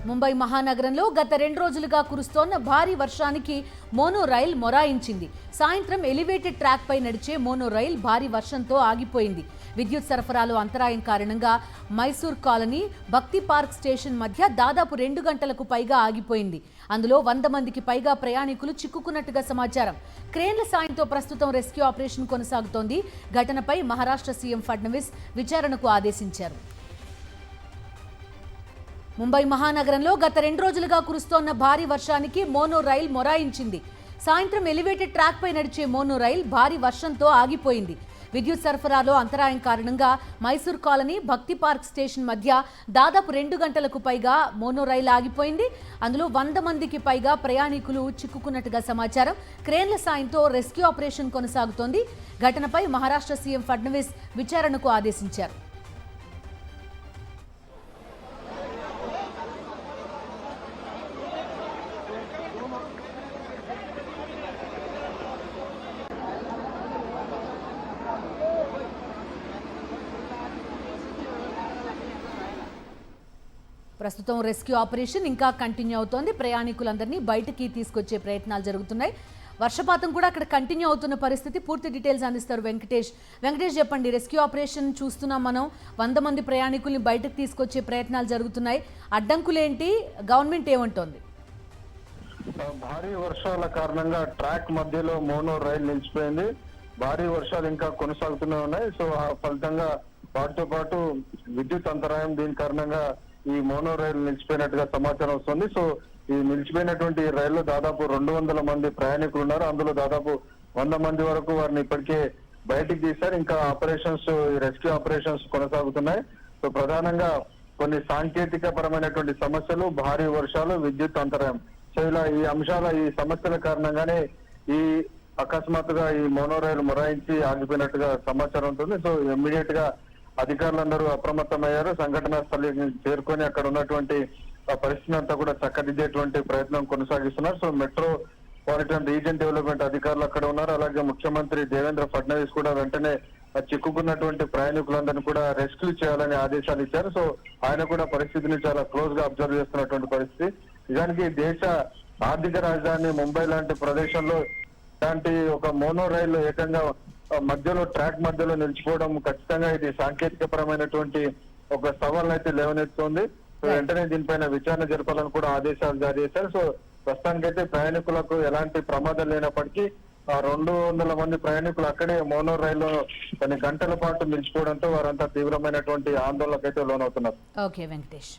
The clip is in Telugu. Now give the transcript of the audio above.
ముంబై మహానగరంలో గత 2 రోజులుగా కురుస్తోన్న భారీ వర్షానికి మోనో రైల్ మొరాయించింది. సాయంత్రం ఎలివేటెడ్ ట్రాక్ పై నడిచే మోనో రైల్ భారీ వర్షంతో ఆగిపోయింది. విద్యుత్ సరఫరాలో అంతరాయం కారణంగా మైసూర్ కాలనీ భక్తి పార్క్ స్టేషన్ మధ్య దాదాపు 2 గంటలకు పైగా ఆగిపోయింది. అందులో 100 మందికి పైగా ప్రయాణికులు చిక్కుకున్నట్టుగా సమాచారం. క్రేన్ల సాయంతో ప్రస్తుతం రెస్క్యూ ఆపరేషన్ కొనసాగుతోంది. ఘటనపై మహారాష్ట్ర సీఎం ఫడ్నవీస్ విచారణకు ఆదేశించారు. ముంబై మహానగరంలో గత 2 రోజులుగా కురుస్తోన్న భారీ వర్షానికి మోనో రైల్ మొరాయించింది. సాయంత్రం ఎలివేటెడ్ ట్రాక్ పై నడిచే మోనో రైల్ భారీ వర్షంతో ఆగిపోయింది. విద్యుత్ సరఫరాలో అంతరాయం కారణంగా మైసూర్ కాలనీ భక్తి పార్క్ స్టేషన్ మధ్య దాదాపు 2 గంటలకు పైగా మోనో రైల్ ఆగిపోయింది. అందులో 100 మందికి పైగా ప్రయాణికులు చిక్కుకున్నట్టుగా సమాచారం. క్రేన్ల సాయంతో రెస్క్యూ ఆపరేషన్ కొనసాగుతోంది. ఘటనపై మహారాష్ట్ర సీఎం ఫడ్నవీస్ విచారణకు ఆదేశించారు. ప్రస్తుతం రెస్క్యూ ఆపరేషన్ ఇంకా కంటిన్యూ అవుతోంది. ప్రయాణికులందరినీ బయటికి తీసుకొచ్చే ప్రయత్నాలు జరుగుతున్నాయి. వర్షపాతం కూడా అక్కడ కంటిన్యూ అవుతున్న పరిస్థితి. పూర్తి డీటెయిల్స్ అందిస్తారు వెంకటేష్. చెప్పండి, రెస్క్యూ ఆపరేషన్ చూస్తున్నాం మనం. 100 మంది ప్రయాణికుల్ని బయటకు తీసుకొచ్చే ప్రయత్నాలు జరుగుతున్నాయి. అడ్డంకులేంటి? గవర్నమెంట్ ఏమంటోంది? భారీ వర్షాల కారణంగా ట్రాక్ మధ్యలో మోనో రైలు నిలిచిపోయింది. భారీ వర్షాలు ఇంకా కొనసాగుతూనే ఉన్నాయి. సో ఆ ఫలితంగా వాటితో పాటు విద్యుత్ అంతరాయం, దీని కారణంగా ఈ మోనో రైలు నిలిచిపోయినట్టుగా సమాచారం వస్తుంది. సో ఈ నిలిచిపోయినటువంటి రైల్లో దాదాపు 200 మంది ప్రయాణికులు ఉన్నారు. అందులో దాదాపు 100 మంది వరకు వారిని ఇప్పటికే బయటికి తీశారు. ఇంకా ఆపరేషన్స్, రెస్క్యూ ఆపరేషన్స్ కొనసాగుతున్నాయి. సో ప్రధానంగా కొన్ని సాంకేతిక పరమైనటువంటి సమస్యలు, భారీ వర్షాలు, విద్యుత్ అంతరాయం, సో ఇలా ఈ సమస్యల కారణంగానే ఈ అకస్మాత్తుగా ఈ మోనో రైలు మొరాయించి ఆగిపోయినట్టుగా సమాచారం ఉంటుంది. సో ఇమ్మీడియట్ గా అధికారులందరూ అప్రమత్తమయ్యారు. సంఘటనా స్థలికి చేరుకొని అక్కడ ఉన్నటువంటి పరిస్థితిని అంతా కూడా చక్కదిద్దేటువంటి ప్రయత్నం కొనసాగిస్తున్నారు. సో మెట్రోపాలిటన్ రీజన్ డెవలప్మెంట్ అధికారులు అక్కడ ఉన్నారు. అలాగే ముఖ్యమంత్రి దేవేంద్ర ఫడ్నవీస్ కూడా వెంటనే చిక్కుకున్నటువంటి ప్రయాణికులందరినీ కూడా రెస్క్యూ చేయాలని ఆదేశాలు ఇచ్చారు. సో ఆయన కూడా పరిస్థితిని చాలా క్లోజ్ గా అబ్జర్వ్ చేస్తున్నటువంటి పరిస్థితి. నిజానికి దేశ ఆర్థిక రాజధాని ముంబై లాంటి ప్రదేశంలో ఇలాంటి ఒక మోనో రైలు ఏకంగా మధ్యలో ట్రాక్ మధ్యలో నిలిచిపోవడం ఖచ్చితంగా ఇది సాంకేతిక పరమైనటువంటి ఒక సవాల్ అయితే లేవనెత్తుంది. సో వెంటనే దీనిపైన విచారణ జరపాలని కూడా ఆదేశాలు జారీ చేశారు. సో ప్రస్తుతానికైతే ప్రయాణికులకు ఎలాంటి ప్రమాదం లేనప్పటికీ 200 మంది ప్రయాణికులు అక్కడే మోనో రైల్లో కొన్ని గంటల పాటు నిలిచిపోవడంతో వారంతా తీవ్రమైనటువంటి ఆందోళనకైతే లోనవుతున్నారు. ఓకే వెంకటేష్.